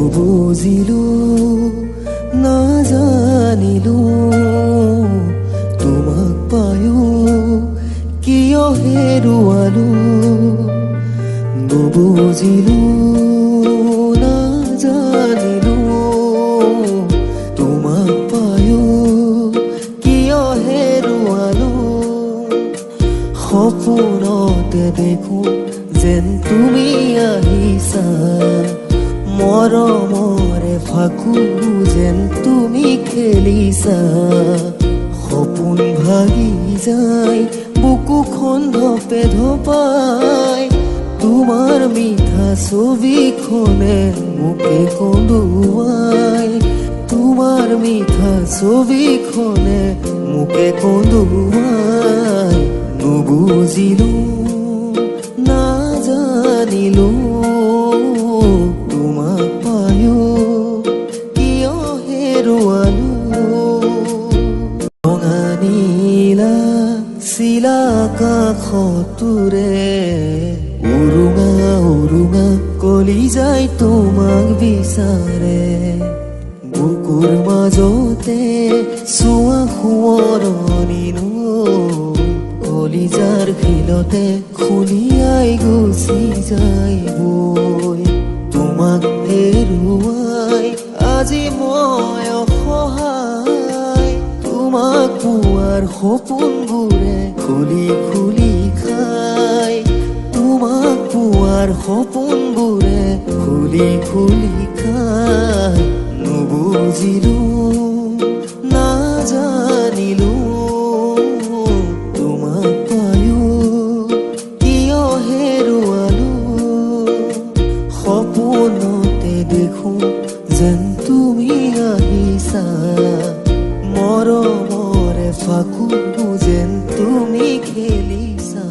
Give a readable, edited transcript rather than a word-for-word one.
নুবুজিলো নাজানিলো তোমাক পায়ো কিয় হেৰুৱালো নুবুজিলো নাজানিলো তোমাক পায়ো কিয় হেৰুৱালো সপোনতে দেখো যেন তুমি আহিছা মৰমৰে ফাকু যেন তুমি খেলিছা সপোন ভাগি যায় বুকুখন ধপে ধপাই তোমাৰ মিঠা ছবিখনে মোকে কন্দুৱাই তোমাৰ মিঠা ছবিখনে মোকে কন্দুৱাই নুবুজিলো নাজানিলো তোমাক পায়ো কিয় হেৰুৱালো ৰঙা নীলা চিলা কাষতুৰে উৰুঙা উৰুঙা কলিজাই তোমাক বিচাৰে বুকুৰ মাজতে চোৱা সোঁৱৰণিনো কলিজাৰ শিলতে খুলিয়াই গুচি যায় বৈ তোমাক হেৰুৱাই আজি মই অসহায় তোমাক পোৱাৰ সপোনবোৰে খুলি খুলি খায় তোমাক পোৱাৰ সপোনবোৰে খুলি খুলি খায় নুবুজিলো নাজানিলো তোমাক পায়ো কিয় হেৰুৱালো সপোনতে দেখো যেন তুমি আহিছা মৰমৰে ফাকু যেন তুমি খেলিছা